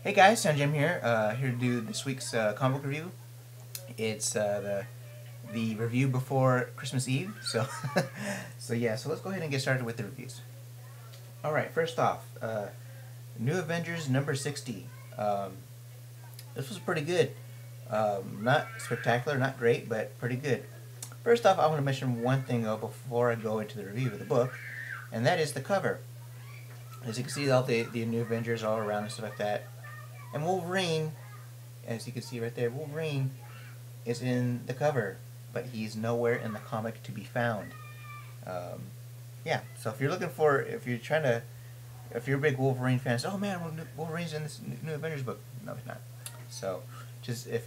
Hey guys, Jim here. Here to do this week's comic book review. It's the review before Christmas Eve, so so let's go ahead and get started with the reviews. All right, first off, New Avengers number 60. This was pretty good. Not spectacular, not great, but pretty good. First off, I want to mention one thing though before I go into the review of the book, and that is the cover. As you can see, all the New Avengers all around and stuff like that. And Wolverine, as you can see right there, Wolverine is in the cover, but he's nowhere in the comic to be found. Um, yeah, so if you're a big Wolverine fan, say, oh man, Wolverine's in this new Avengers book. No, he's not. So, just if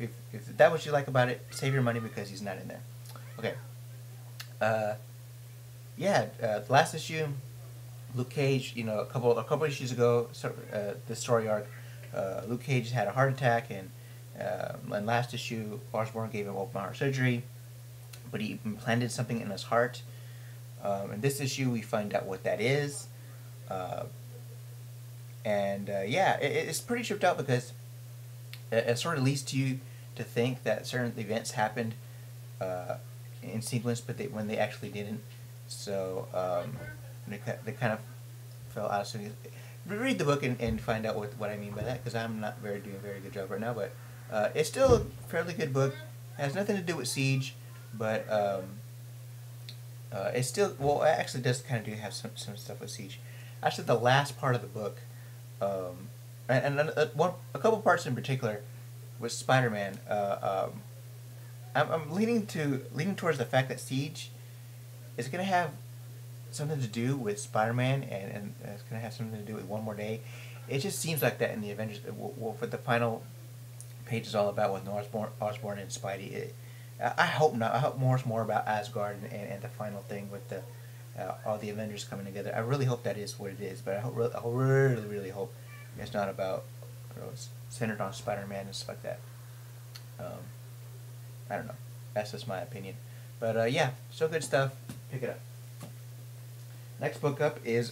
that's what you like about it, save your money because he's not in there. Okay. Uh, yeah, last issue, Luke Cage, a couple issues ago, the story arc, Luke Cage had a heart attack, and in last issue, Osborn gave him open heart surgery, but he implanted something in his heart. In this issue, we find out what that is, uh, and yeah, it's pretty tripped out because it sort of leads to you to think that certain events happened uh, in sequence, but when they actually didn't. So they kind of fell out of sync. Read the book and find out what I mean by that, because I'm not doing a very good job right now. But it's still a fairly good book. It has nothing to do with Siege, but it's still, well, it actually does kind of do have some stuff with Siege. Actually, the last part of the book, a couple parts in particular, with Spider-Man. I'm leaning towards the fact that Siege is gonna have something to do with Spider-Man, and it's gonna have something to do with One More Day. It just seems like that in the Avengers. Well, for the final page is all about with Osborn and Spidey. I hope not. I hope more about Asgard and the final thing with all the Avengers coming together. I really hope that is what it is, but I really hope it's not about, it's centered on Spider-Man and stuff like that. Um, I don't know. That's just my opinion. But yeah, so good stuff. Pick it up. Next book up is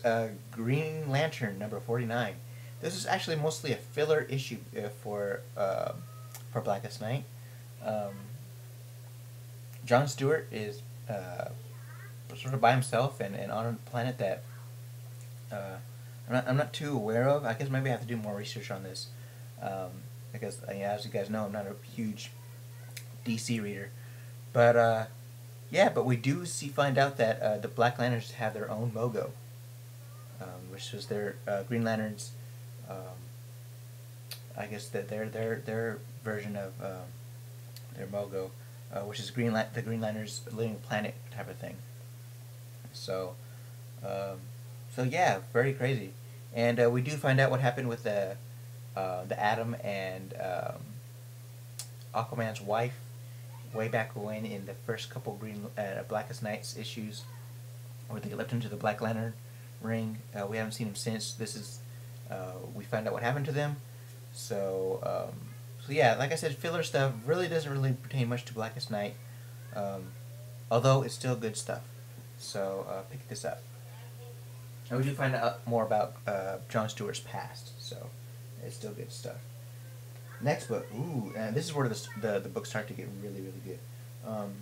Green Lantern number 49. This is actually mostly a filler issue for Blackest Night. Um, John Stewart is sort of by himself and on a planet that I'm not too aware of. I guess maybe I have to do more research on this, because as you guys know, I'm not a huge DC reader. But yeah, but we do find out that the Black Lanterns have their own logo, which was their Green Lanterns. Um, I guess that their version of their logo, which is the Green Lanterns living planet type of thing. So, um, so yeah, very crazy. And we do find out what happened with the Atom and Aquaman's wife way back when in the first couple Blackest Nights issues, where they left him to the Black Lantern ring. We haven't seen him since. We find out what happened to them. So so yeah, like I said, filler stuff really doesn't really pertain much to Blackest Night, um, although it's still good stuff. So pick this up. And we do find out more about John Stewart's past, so it's still good stuff. Next book, ooh, and this is where the books start to get really good. Um,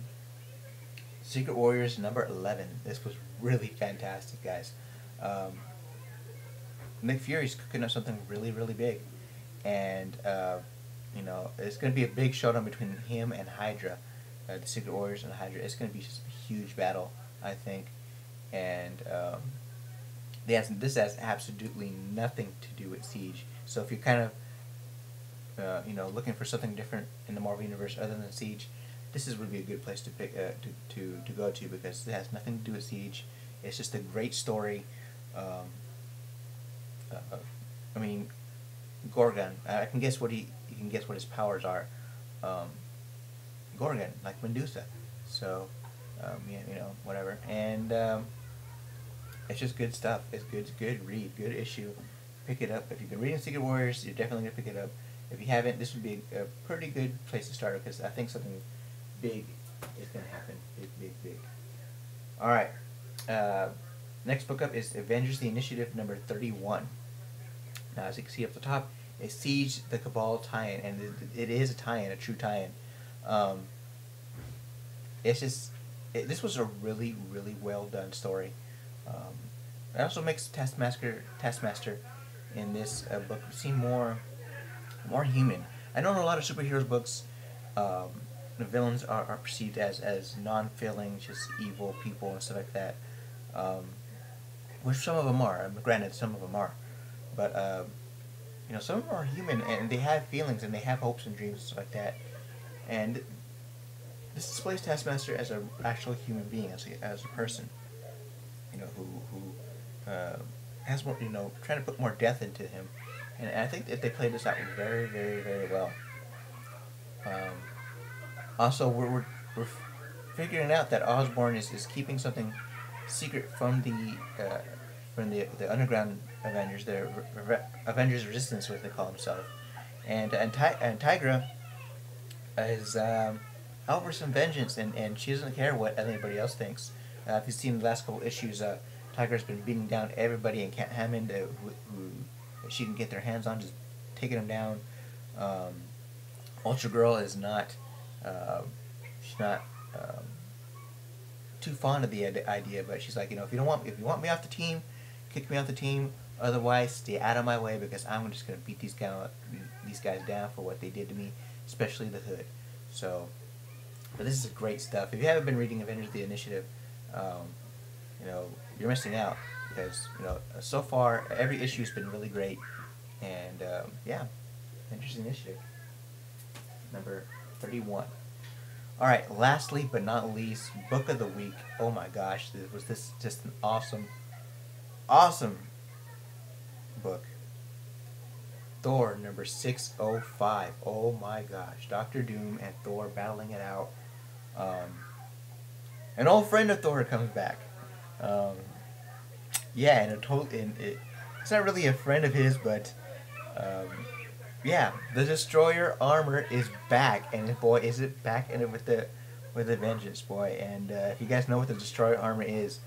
Secret Warriors number 11. This was really fantastic, guys. Um, Nick Fury's cooking up something really big, and it's going to be a big showdown between him and Hydra, the Secret Warriors and Hydra. It's going to be just a huge battle, I think, and this has absolutely nothing to do with Siege. So if you're kind of looking for something different in the Marvel universe other than Siege, this would be a good place to pick to go to, because it has nothing to do with Siege. It's just a great story. I mean, Gorgon. I can guess what you can guess what his powers are. Gorgon, like Medusa. So, yeah, whatever. And it's just good stuff. It's good read, good issue. Pick it up. If you've been reading Secret Warriors, you're definitely gonna pick it up. If you haven't, this would be a pretty good place to start, because I think something big is gonna happen. Big. All right. Next book up is Avengers: The Initiative number 31. Now, as you can see up the top, a Siege the Cabal tie-in, and it is a tie-in, a true tie-in. Um, it's just this was a really well done story. It also makes Taskmaster in this book seem more human. I know in a lot of superheroes books, the villains are perceived as non-feeling, just evil people and stuff like that. Um, which some of them are. Granted, some of them are, but some of them are human and they have feelings and they have hopes and dreams and stuff like that. And this displays Taskmaster as an actual human being, as a person, who has more, trying to put more depth into him. And I think that they played this out very well. Also, we're figuring out that Osborn is keeping something secret from the underground Avengers, the Avengers Resistance, what they call themselves, and Tigra is out for some vengeance, and she doesn't care what anybody else thinks. If you've seen the last couple issues, Tigra's been beating down everybody in Camp Hammond who she can get their hands on, just taking them down. Ultra Girl is not she's not too fond of the idea, but she's like, if you want me off the team, kick me off the team. Otherwise, stay out of my way because I'm just gonna beat these guys down for what they did to me, especially the Hood. So, but this is great stuff. If you haven't been reading Avengers: The Initiative, you're missing out because so far every issue has been really great, and yeah, Avengers: The Initiative, number 31. All right, lastly but not least, book of the week. Oh my gosh, was this just an awesome book. Thor number 605. Oh my gosh, Doctor Doom and Thor battling it out. An old friend of Thor comes back. Yeah, it's not really a friend of his, but yeah, the Destroyer armor is back, and boy, is it back in it with a vengeance, boy. And if you guys know what the Destroyer armor is,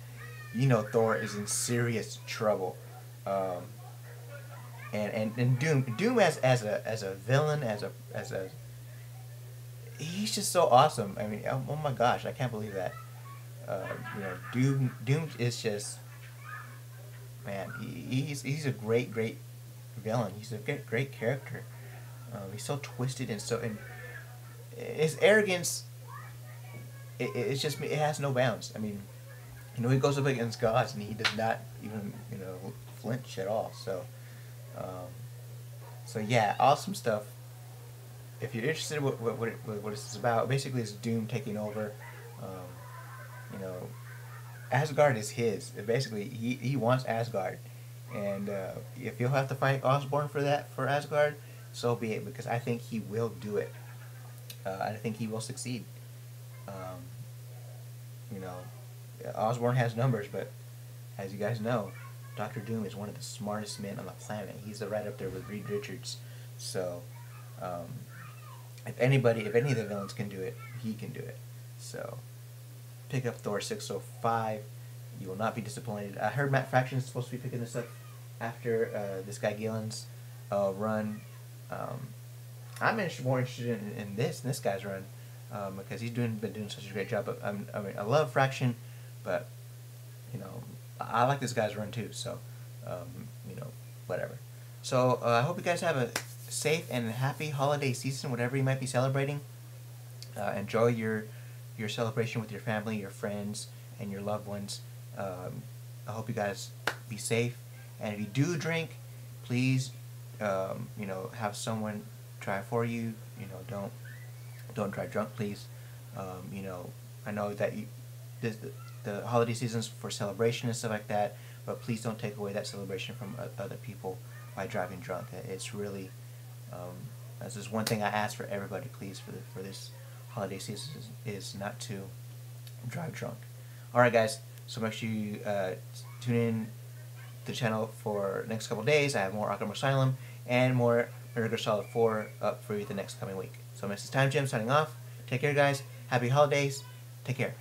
Thor is in serious trouble. And Doom as a villain, as a he's just so awesome. I mean, oh my gosh, I can't believe that. Doom is just, man. He's a great villain. He's a great character. He's so twisted and his arrogance. It has no bounds. I mean, he goes up against gods and he does not even flinch at all. So yeah, awesome stuff. If you're interested in what this is about, basically it's Doom taking over. Asgard is his. Basically, he wants Asgard, and if he'll have to fight Osborn for Asgard, so be it. Because I think he will do it. I think he will succeed. Osborn has numbers, but as you guys know, Doctor Doom is one of the smartest men on the planet. He's right up there with Reed Richards. So, if any of the villains can do it, he can do it. So, pick up Thor 605. You will not be disappointed. I heard Matt Fraction is supposed to be picking this up after this guy Gillen's run. I'm more interested in this guy's run because he's been doing such a great job. But I love Fraction, but I like this guy's run too. So whatever. So I hope you guys have a safe and happy holiday season, whatever you might be celebrating. Enjoy your celebration with your family, your friends, and your loved ones. I hope you guys be safe. And if you do drink, please, have someone try for you. Don't drive drunk, please. I know that the holiday season's for celebration and stuff like that, but please don't take away that celebration from other people by driving drunk. It's really, that's just one thing I ask for everybody, please, for this holiday season is not to drive drunk. Alright guys, so make sure you tune in to the channel for the next couple days. I have more Arkham Asylum and more Metal Gear Solid 4 up for you the next coming week. So this is Time Jim signing off. Take care guys. Happy holidays. Take care.